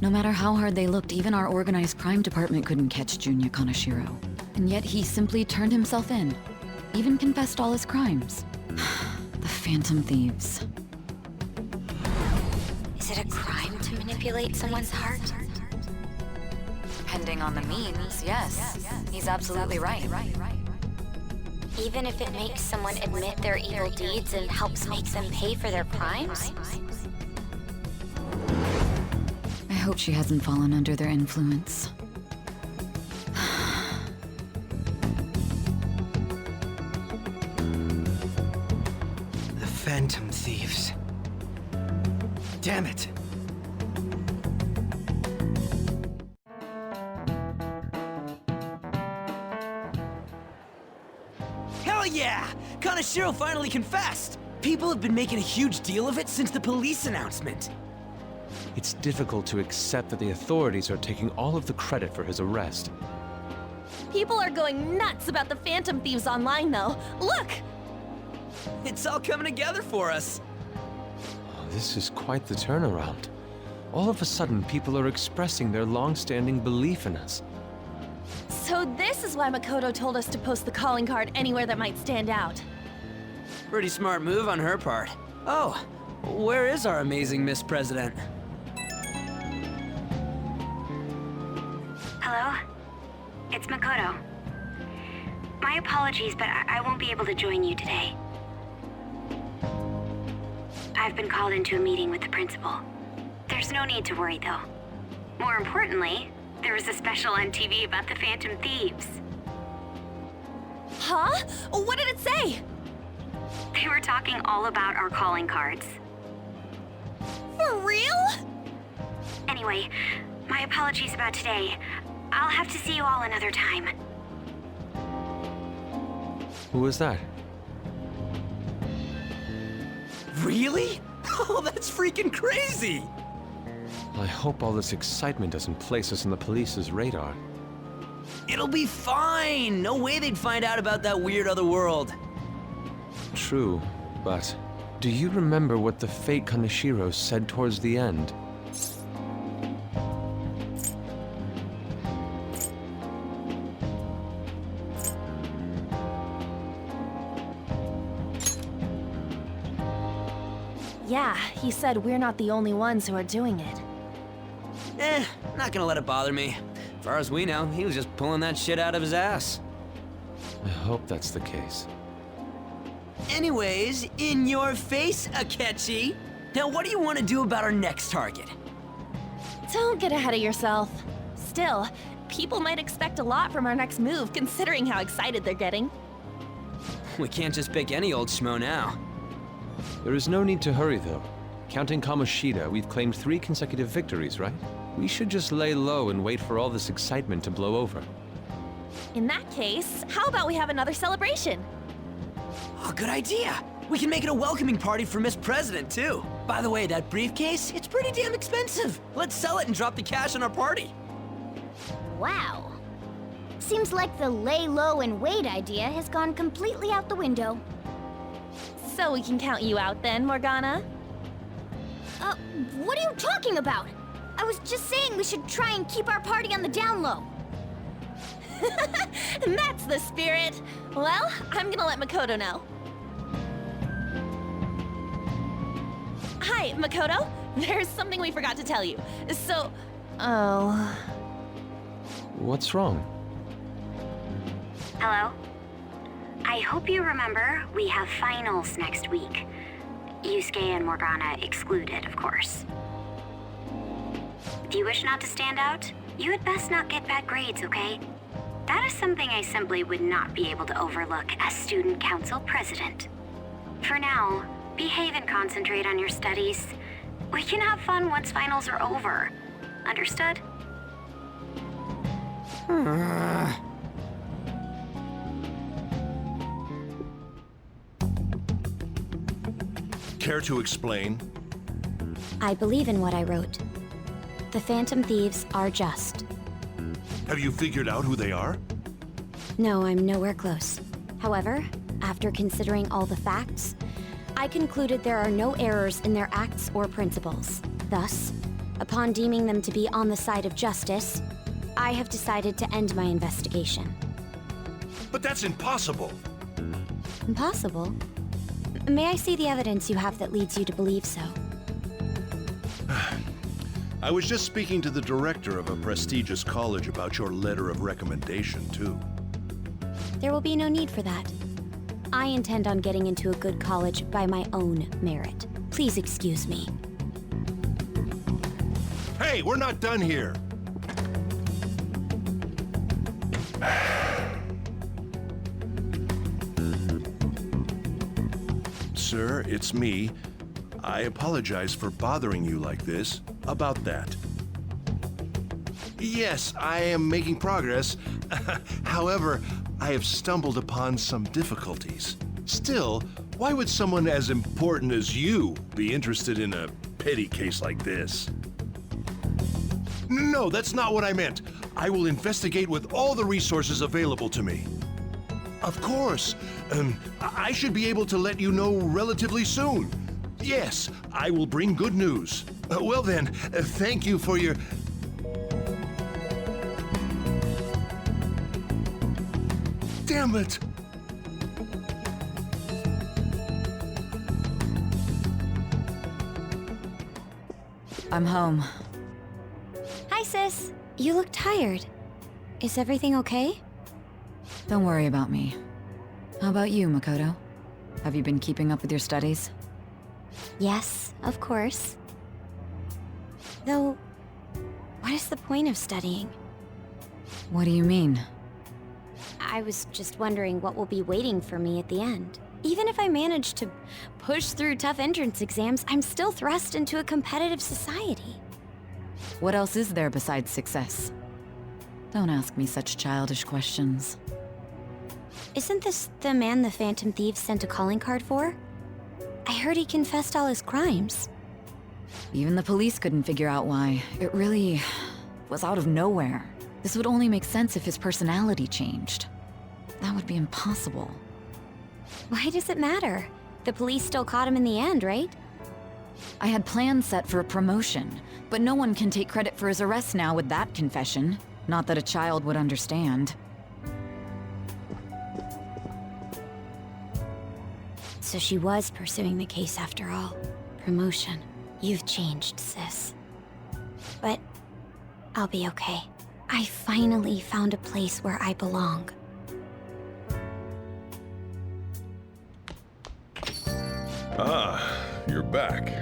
No matter how hard they looked, even our organized crime department couldn't catch Junya Kaneshiro. And yet he simply turned himself in. Even confessed all his crimes. The Phantom Thieves. Is it a crime to manipulate someone's heart? Depending on the means, yes. He's absolutely right. Even if it makes someone admit their evil deeds and helps make them pay for their crimes? I hope she hasn't fallen under their influence. The Phantom Thieves. Damn it! Hell yeah! Kaneshiro finally confessed! People have been making a huge deal of it since the police announcement. It's difficult to accept that the authorities are taking all of the credit for his arrest. People are going nuts about the Phantom Thieves online, though. Look! It's all coming together for us. Oh, this is quite the turnaround. All of a sudden, people are expressing their long-standing belief in us. So this is why Makoto told us to post the calling card anywhere that might stand out. Pretty smart move on her part. Oh, where is our amazing Miss President? Hello? It's Makoto. My apologies, but I won't be able to join you today. I've been called into a meeting with the principal. There's no need to worry, though. More importantly, there was a special on TV about the Phantom Thieves. Huh? What did it say? They were talking all about our calling cards. For real? Anyway, my apologies about today. I'll have to see you all another time. Who was that? Really? Oh, that's freaking crazy! I hope all this excitement doesn't place us on the police's radar. It'll be fine! No way they'd find out about that weird other world. True, but do you remember what the fake Kaneshiro said towards the end? Yeah, he said we're not the only ones who are doing it. Not gonna let it bother me. As far as we know, he was just pulling that shit out of his ass. I hope that's the case. Anyways, in your face, Akechi! Now what do you want to do about our next target? Don't get ahead of yourself. Still, people might expect a lot from our next move, considering how excited they're getting. We can't just pick any old schmo now. There is no need to hurry, though. Counting Kamoshida, we've claimed 3 consecutive victories, right? We should just lay low and wait for all this excitement to blow over. In that case, how about we have another celebration? Oh, good idea! We can make it a welcoming party for Miss President, too. By the way, that briefcase, it's pretty damn expensive. Let's sell it and drop the cash on our party. Wow. Seems like the lay low and wait idea has gone completely out the window. So we can count you out then, Morgana? What are you talking about? I was just saying we should try and keep our party on the down low. That's the spirit. Well, I'm gonna let Makoto know. Hi, Makoto. There's something we forgot to tell you. So... Oh... What's wrong? Hello? I hope you remember we have finals next week. Yusuke and Morgana excluded, of course. Do you wish not to stand out? You had best not get bad grades, okay? That is something I simply would not be able to overlook as student council president. For now, behave and concentrate on your studies. We can have fun once finals are over. Understood? Care to explain? I believe in what I wrote. The Phantom Thieves are just. Have you figured out who they are? No, I'm nowhere close. However, after considering all the facts, I concluded there are no errors in their acts or principles. Thus, Upon deeming them to be on the side of justice, I have decided to end my investigation. But that's impossible. Impossible? May I see the evidence you have that leads you to believe so? I was just speaking to the director of a prestigious college about your letter of recommendation, too. There will be no need for that. I intend on getting into a good college by my own merit. Please excuse me. Hey, we're not done here! Sir, it's me. I apologize for bothering you like this. About that. Yes, I am making progress. However, I have stumbled upon some difficulties. Still, why would someone as important as you be interested in a petty case like this? No, that's not what I meant. I will investigate with all the resources available to me. Of course. I should be able to let you know relatively soon. Yes, I will bring good news. Well then, thank you for your... Damn it! I'm home. Hi, sis. You look tired. Is everything okay? Don't worry about me. How about you, Makoto? Have you been keeping up with your studies? Yes, of course. Though, what is the point of studying? What do you mean? I was just wondering what will be waiting for me at the end. Even if I manage to push through tough entrance exams, I'm still thrust into a competitive society. What else is there besides success? Don't ask me such childish questions. Isn't this the man the Phantom Thieves sent a calling card for? I heard he confessed all his crimes. Even the police couldn't figure out why. It really was out of nowhere. This would only make sense if his personality changed. That would be impossible. Why does it matter? The police still caught him in the end, right? I had plans set for a promotion, but no one can take credit for his arrest now with that confession. Not that a child would understand. So she was pursuing the case after all. Promotion. You've changed, sis. But I'll be okay. I finally found a place where I belong. Ah, you're back.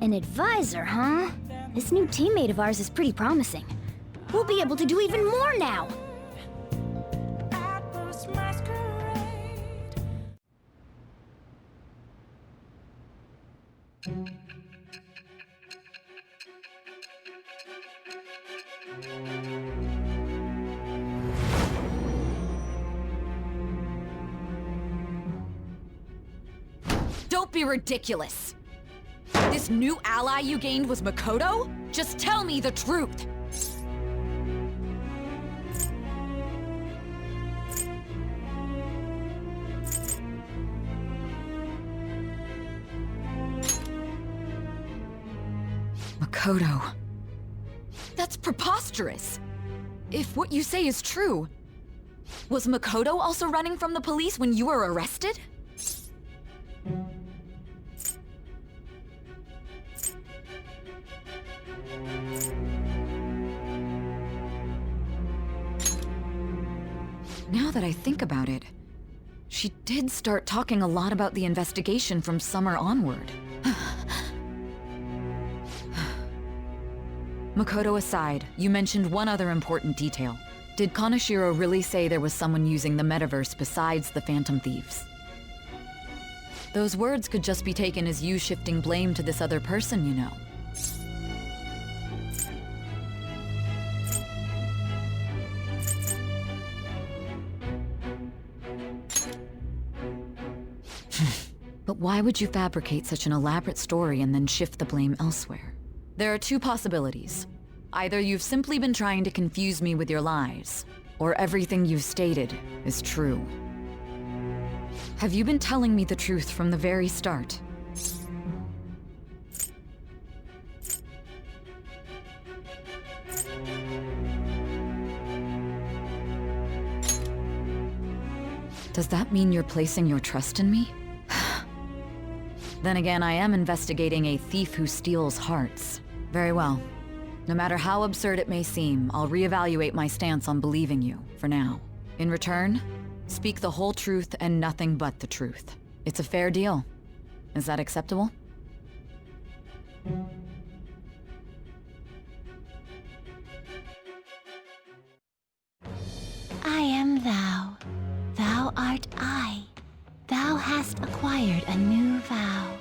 An advisor, huh? This new teammate of ours is pretty promising. We'll be able to do even more now! Don't be ridiculous! This new ally you gained was Makoto? Just tell me the truth! Makoto. That's preposterous! If what you say is true, was Makoto also running from the police when you were arrested? Now that I think about it, she did start talking a lot about the investigation from summer onward. Makoto aside, you mentioned one other important detail. Did Kaneshiro really say there was someone using the metaverse besides the Phantom Thieves? Those words could just be taken as you shifting blame to this other person, you know. But why would you fabricate such an elaborate story and then shift the blame elsewhere? There are two possibilities. Either you've simply been trying to confuse me with your lies, or everything you've stated is true. Have you been telling me the truth from the very start? Does that mean you're placing your trust in me? Then again, I am investigating a thief who steals hearts. Very well. No matter how absurd it may seem, I'll reevaluate my stance on believing you, for now. In return, speak the whole truth and nothing but the truth. It's a fair deal. Is that acceptable? I am thou. Thou art I. Thou hast acquired a new vow.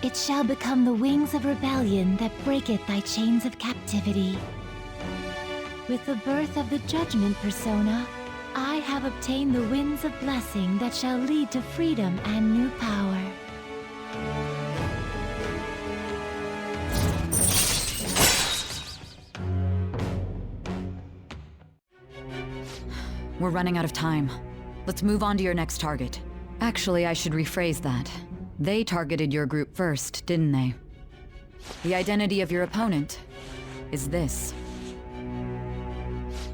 It shall become the wings of rebellion that breaketh thy chains of captivity. With the birth of the judgment persona, I have obtained the winds of blessing that shall lead to freedom and new power. We're running out of time. Let's move on to your next target. Actually, I should rephrase that. They targeted your group first, didn't they? The identity of your opponent is this.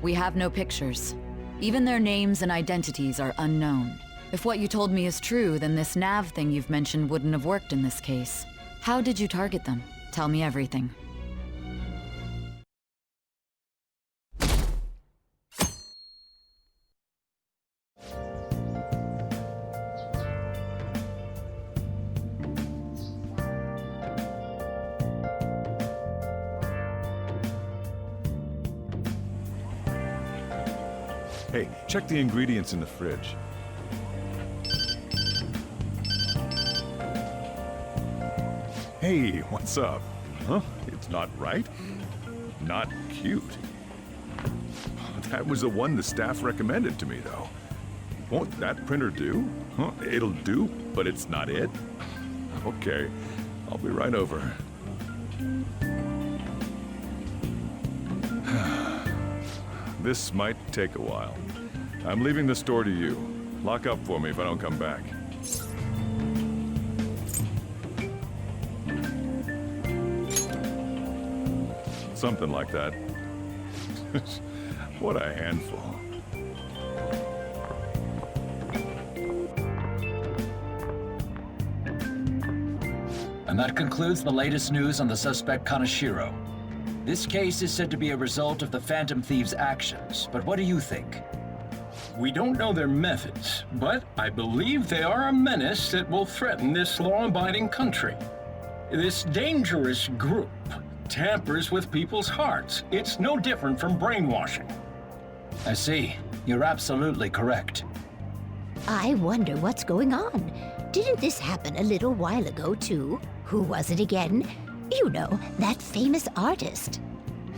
We have no pictures. Even their names and identities are unknown. If what you told me is true, then this nav thing you've mentioned wouldn't have worked in this case. How did you target them? Tell me everything. Hey, check the ingredients in the fridge. Hey, what's up? Huh? It's not right? Not cute. That was the one the staff recommended to me, though. Won't that printer do? Huh? It'll do, but it's not it? Okay, I'll be right over. This might take a while. I'm leaving the store to you. Lock up for me if I don't come back. Something like that. What a handful. And that concludes the latest news on the suspect Kaneshiro. This case is said to be a result of the Phantom Thieves' actions, but what do you think? We don't know their methods, but I believe they are a menace that will threaten this law-abiding country. This dangerous group tampers with people's hearts. It's no different from brainwashing. I see. You're absolutely correct. I wonder what's going on. Didn't this happen a little while ago, too? Who was it again? You know, that famous artist.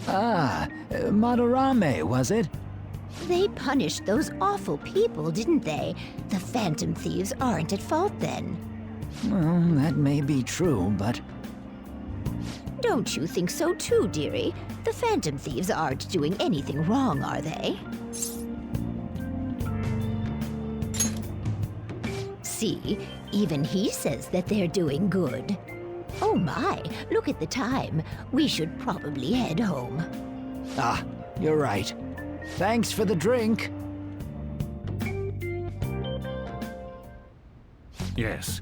Ah, Madarame, was it? They punished those awful people, didn't they? The Phantom Thieves aren't at fault then. Well, that may be true, but... Don't you think so too, dearie? The Phantom Thieves aren't doing anything wrong, are they? See, even he says that they're doing good. Oh my, look at the time. We should probably head home. Ah, you're right. Thanks for the drink. Yes,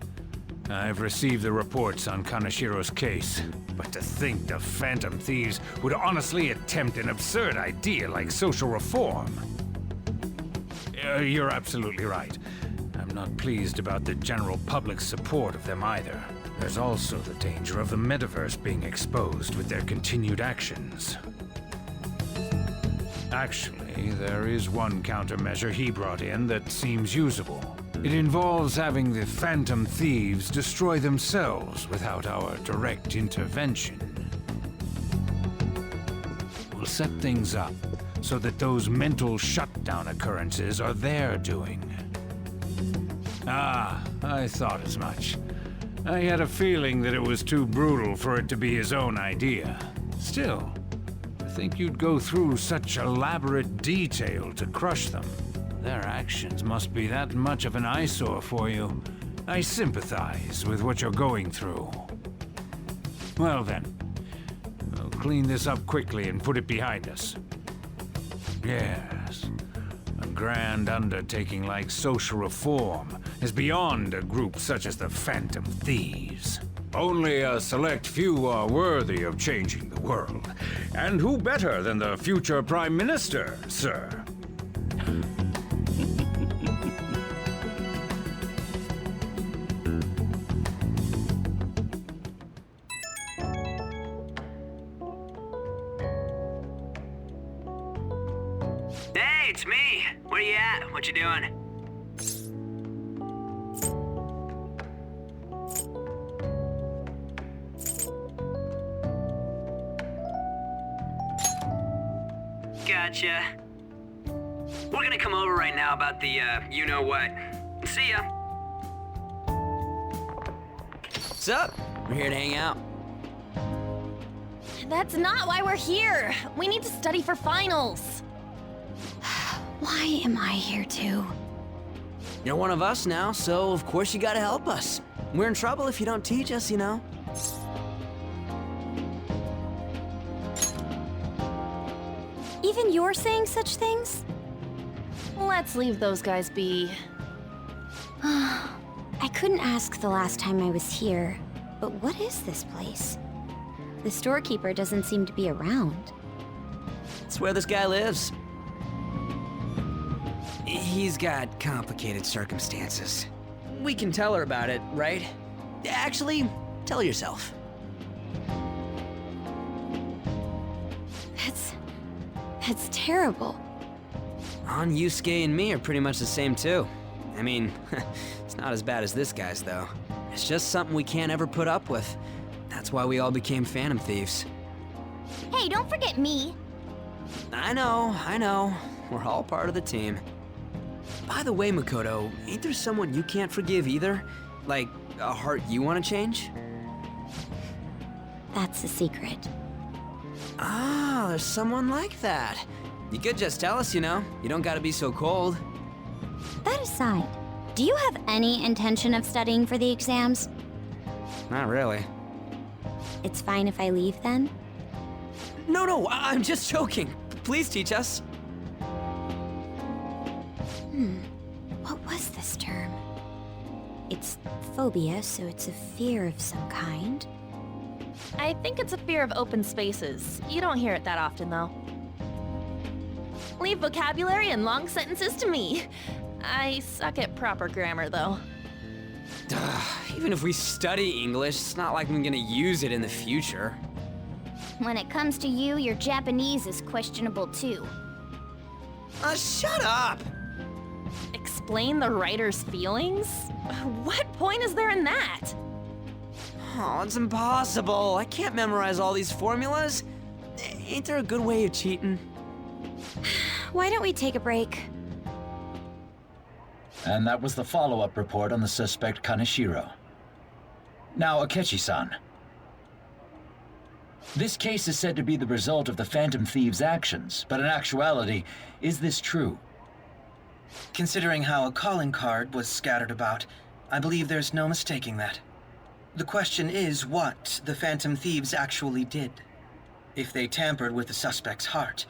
I've received the reports on Kaneshiro's case. But to think the Phantom Thieves would honestly attempt an absurd idea like social reform. You're absolutely right. I'm not pleased about the general public's support of them either. There's also the danger of the metaverse being exposed with their continued actions. Actually, there is one countermeasure he brought in that seems usable. It involves having the Phantom Thieves destroy themselves without our direct intervention. We'll set things up so that those mental shutdown occurrences are their doing. Ah, I thought as much. I had a feeling that it was too brutal for it to be his own idea. Still, to think you'd go through such elaborate detail to crush them. Their actions must be that much of an eyesore for you. I sympathize with what you're going through. Well then, we'll clean this up quickly and put it behind us. Yes, a grand undertaking like social reform is beyond a group such as the Phantom Thieves. Only a select few are worthy of changing the world. And who better than the future Prime Minister, sir? Hey, it's me. Where you at? What you doing? Gotcha. We're gonna come over right now about the, you-know-what. See ya. What's up? We're here to hang out. That's not why we're here. We need to study for finals. Why am I here too? You're one of us now, so of course you gotta help us. We're in trouble if you don't teach us, you know? Even you're saying such things? Let's leave those guys be. I couldn't ask the last time I was here, but what is this place? The storekeeper doesn't seem to be around. It's where this guy lives. He's got complicated circumstances. We can tell her about it, right? Actually, tell yourself. That's terrible. On Yusuke and me are pretty much the same too. I mean, it's not as bad as this guy's though. It's just something we can't ever put up with. That's why we all became Phantom Thieves. Hey, don't forget me. I know. We're all part of the team. By the way, Makoto, ain't there someone you can't forgive either? Like, a heart you want to change? That's a secret. Ah, there's someone like that. You could just tell us, you know. You don't gotta be so cold. That aside, do you have any intention of studying for the exams? Not really. It's fine if I leave then? No, I'm just joking. Please teach us. What was this term? It's phobia, so it's a fear of some kind. I think it's a fear of open spaces. You don't hear it that often, though. Leave vocabulary and long sentences to me. I suck at proper grammar, though. Even if we study English, it's not like I'm gonna use it in the future. When it comes to you, your Japanese is questionable too. Shut up! Explain the writer's feelings? What point is there in that? Oh, it's impossible. I can't memorize all these formulas. Ain't there a good way of cheating? Why don't we take a break? And that was the follow-up report on the suspect Kaneshiro. Now, Akechi-san. This case is said to be the result of the Phantom Thieves' actions, but in actuality, is this true? Considering how a calling card was scattered about, I believe there's no mistaking that. The question is what the Phantom Thieves actually did. If they tampered with the suspect's heart,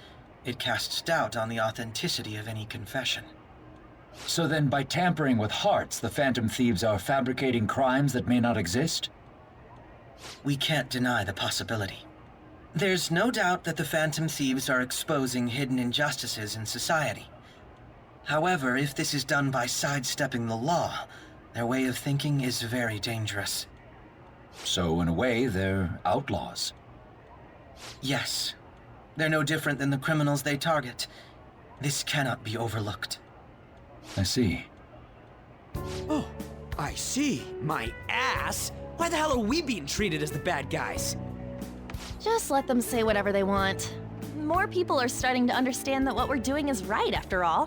it casts doubt on the authenticity of any confession. So then, by tampering with hearts, the Phantom Thieves are fabricating crimes that may not exist? We can't deny the possibility. There's no doubt that the Phantom Thieves are exposing hidden injustices in society. However, if this is done by sidestepping the law, their way of thinking is very dangerous. So, in a way, they're outlaws. Yes. They're no different than the criminals they target. This cannot be overlooked. I see. Oh, I see. My ass? Why the hell are we being treated as the bad guys? Just let them say whatever they want. More people are starting to understand that what we're doing is right, after all.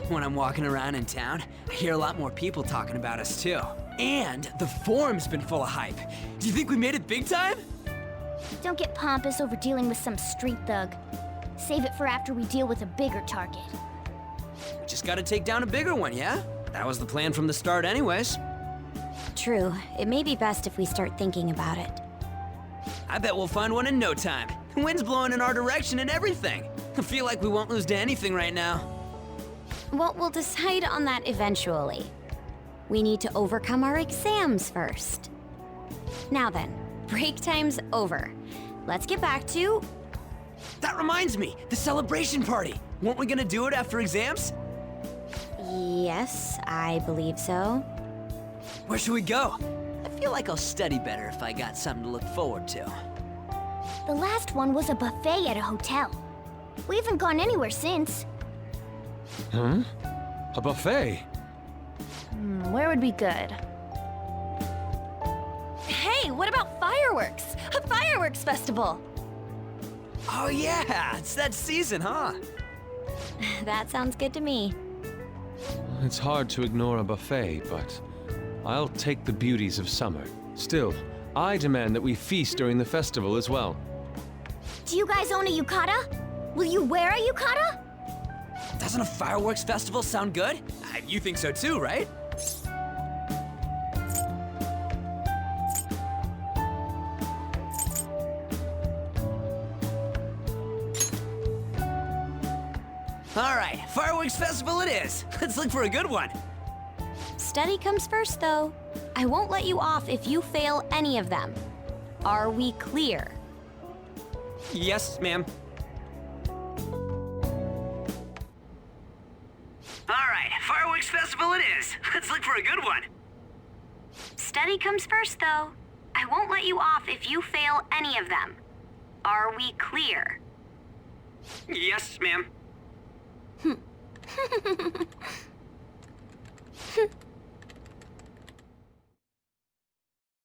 When I'm walking around in town, I hear a lot more people talking about us too. And the forum's been full of hype. Do you think we made it big time? Don't get pompous over dealing with some street thug. Save it for after we deal with a bigger target. We just gotta take down a bigger one, yeah? That was the plan from the start anyways. True. It may be best if we start thinking about it. I bet we'll find one in no time. The wind's blowing in our direction and everything. I feel like we won't lose to anything right now. Well, we'll decide on that eventually. We need to overcome our exams first. Now then, break time's over. Let's get back to... That reminds me, the celebration party. Weren't we gonna do it after exams? Yes, I believe so. Where should we go? I feel like I'll study better if I got something to look forward to. The last one was a buffet at a hotel. We haven't gone anywhere since. Huh? A buffet? Where would be good? Hey, what about fireworks? A fireworks festival! Oh yeah, it's that season, huh? That sounds good to me. It's hard to ignore a buffet, but I'll take the beauties of summer. Still, I demand that we feast during the festival as well. Do you guys own a yukata? Will you wear a yukata? Doesn't a fireworks festival sound good? You think so too, right? All right, fireworks festival it is. Let's look for a good one. Study comes first, though. I won't let you off if you fail any of them. Are we clear? Yes, ma'am. All right, fireworks festival it is. Let's look for a good one. Study comes first, though. I won't let you off if you fail any of them. Are we clear? Yes, ma'am.